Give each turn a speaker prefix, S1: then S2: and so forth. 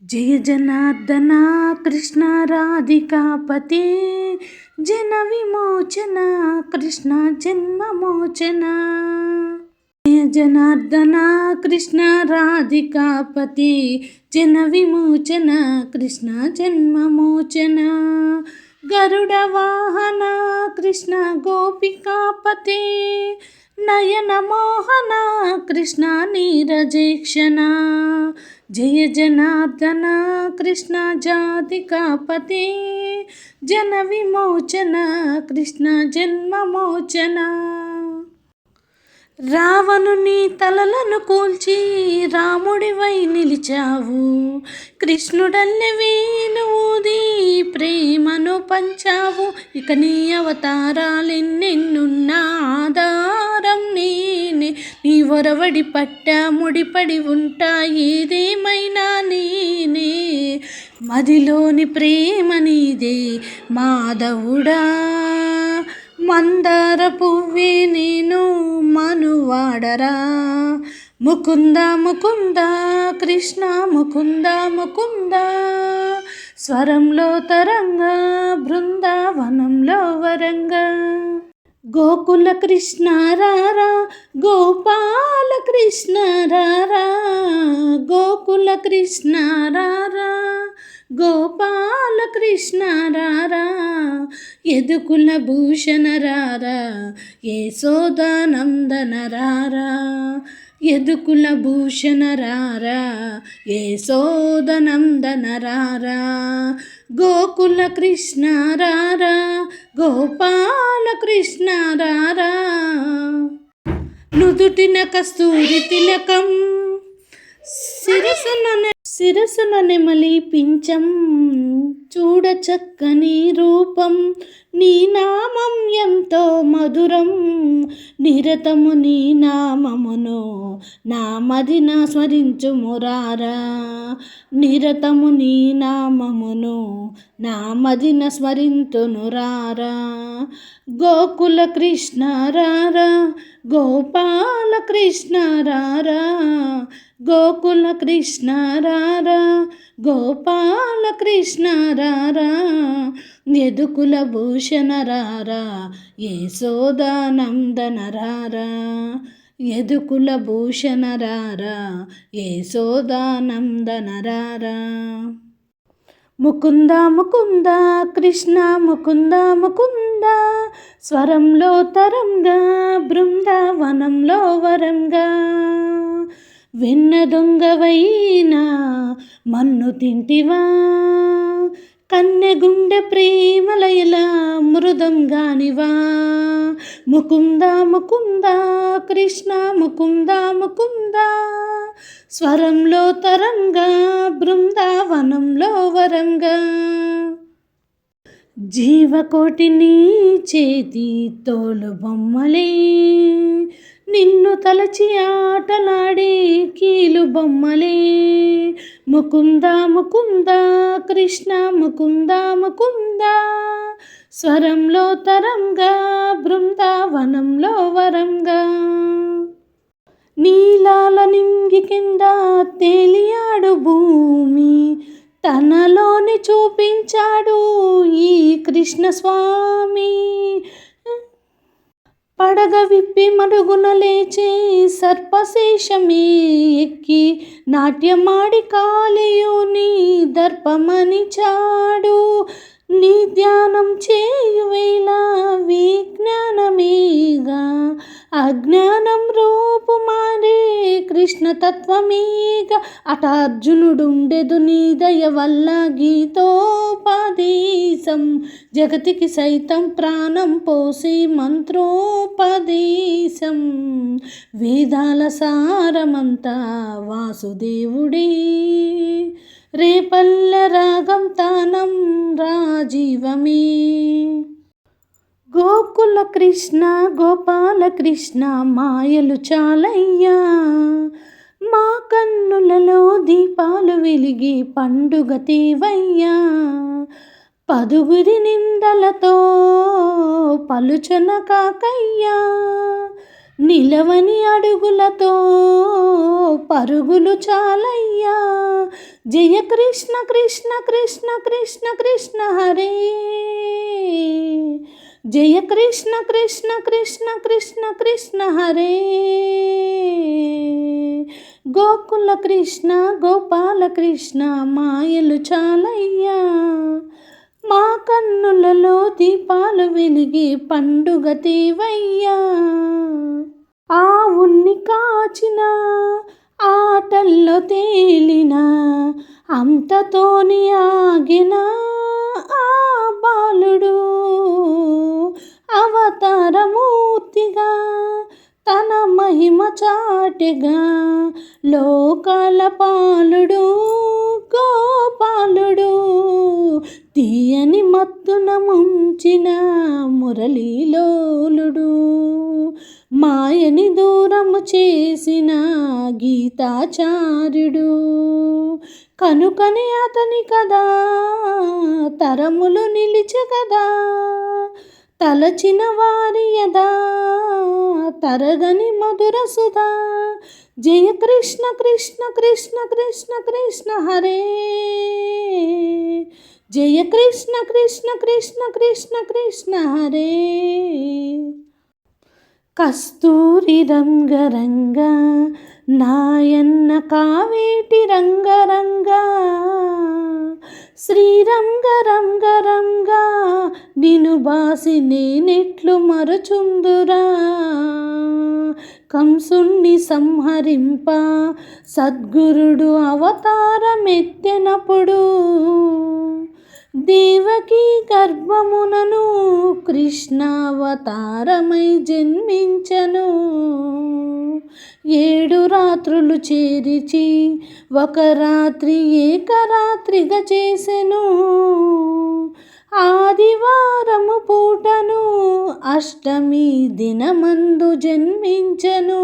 S1: జయ జనార్దన కృష్ణ రాధికాపతే జన విమోచన కృష్ణ జన్మమోచన. జయ జనార్దన కృష్ణ రాధికాపతే జన విమోచన కృష్ణ జన్మమోచన. గరుడ వాహన కృష్ణ గోపికాపతే నయన మోహన కృష్ణ నీరజేక్షణ. జయ జనార్దన కృష్ణ జాతికాపతే జన విమోచన కృష్ణ జన్మమోచన. రావణుని తలలను కూల్చి రాముడివై నిలిచావు, కృష్ణుడల్లె వేణు ఊది ప్రేమను పంచావు. ఇక నీ అవతారాలెన్నెన్నున్నా ఆధారం నేనే, నీ ఒరవడి పట్ట ముడిపడి ఉంటా ఏదేమైనా నేనే. మదిలోని ప్రేమ నీదే మాధవుడా, మందార పువ్వే నేను మనువాడరా. ముకుంద ముకుంద కృష్ణ ముకుంద ముకుంద, స్వరంలో తరంగా బృందావనంలో వరంగా. గోకుల కృష్ణ రారా గోపాల కృష్ణ రారా, గోకుల కృష్ణ రారా గోపాల కృష్ణ రారా. యదుకుల భూషణ రారా యశోదానందన రారా, యదుకుల భూషణ రారా యశోదానందన రారా. గోకుల కృష్ణ రారా గోపాల కృష్ణ రారా. నుదుటిన కస్తూరి తిలకం శిరసున నెమలి పించం, చూడ చక్కని రూపం నీ నామం ఎంతో మధురం. నిరతము నీ నామమును నా మదిన స్మరించు మురారా, నిరతము నీ నామమును నా మదిన స్మరింతును రారా. గోకుల కృష్ణ రారా గోపాల కృష్ణ రారా, గోకుల కృష్ణ రారా గోపాల కృష్ణ రారా. యదుకుల భూషణ రారా యశోదానందన రారా, యదుకుల భూషణ రారా యశోదానందన రారా. ముకుంద ముకుంద కృష్ణ ముకుంద ముకుంద, స్వరంలో తరంగా బృందావనంలో వరంగా. వెన్న దొంగవైనా మన్ను తింటివా, కన్నె గుండె ప్రేమలయల మృదంగానివా. ముకుంద ముకుంద కృష్ణ ముకుంద ముకుంద, స్వరంలో తరంగా బృందావనంలో వరంగా. జీవకోటి నీ చేతి తోలు బొమ్మలే, నిన్ను తలచి ఆటలాడే కీలు బొమ్మలే. ముకుంద ముకుంద కృష్ణ ముకుంద ముకుంద, స్వరంలో తరంగా బృందావనంలో వరంగా. నీలాల నింగి కింద తేలియాడు భూమి, తనలోని చూపించాడు ఈ కృష్ణ స్వామి. పడగ విప్పి మడుగున లేచే సర్పశేషమే ఎక్కి నాట్యమాడి కాళియుని దర్పమని చాడు. నీ ధ్యానం చేయువేళ విజ్ఞానమేగా, అజ్ఞానం రూపు మారే కృష్ణ తత్వమేగా. అట అర్జునుడుండెదు నీ దయ వల్ల గీతోపదేశం, జగతికి సైతం ప్రాణం పోసి మంత్రోపదేశం. వేదాల సారమంతా వాసుదేవుడే, రేపల్ల రాగం తానం రాజీవమే. గోకుల కృష్ణ గోపాల కృష్ణ మాయలు చాలయ్యా, మా కన్నులలో దీపాలు వెలిగి పండుగ తేవయ్యా. పదుగురి నిందలతో పలుచన కాకయ్యా, నిలవని అడుగులతో పరుగులు చాలయ్యా. జయ కృష్ణ కృష్ణ కృష్ణ కృష్ణ కృష్ణ హరే, జయ కృష్ణ కృష్ణ కృష్ణ కృష్ణ కృష్ణ హరే. గోకుల కృష్ణ గోపాల కృష్ణ మాయలు చాలయ్యా. మా కన్నులలో దీపాలు వెలిగి పండుగ తేవయ్యా. ఆవుల్ని కాచిన ఆటల్లో తేలిన అంతతోని ఆగిన ఆ బాలుడు అవతారమూర్తిగా తన మహిమ చాటెగా లోకాల పాలుడు గోపాలుడు. తీయని మత్తున ముంచిన మురళీలోలుడు, మాయని దూరము చేసిన గీతాచార్యుడు. కనుకనే అతని కదా తరములు నిలిచె కదా, తలచిన వారి యదా తరగని మధుర సుధా. జయ కృష్ణ కృష్ణ కృష్ణ కృష్ణ కృష్ణ హరే, జయ కృష్ణ కృష్ణ కృష్ణ కృష్ణ కృష్ణ హరే. కస్తూరి రంగరంగ నాయన్న కావేటి రంగరంగ, శ్రీరంగ రంగ రంగ నిను బాసి నేనెట్లు మరచుందురా. కంసుణ్ణి సంహరింప సద్గురుడు అవతారమెత్తెనప్పుడు, దేవకీ గర్భమునను కృష్ణావతారమై జన్మించను. 7 రాత్రులు చేరిచి ఒక రాత్రి ఏకరాత్రిగా చేసెను. ఆదివారము పూటను అష్టమి దినమందు జన్మించను.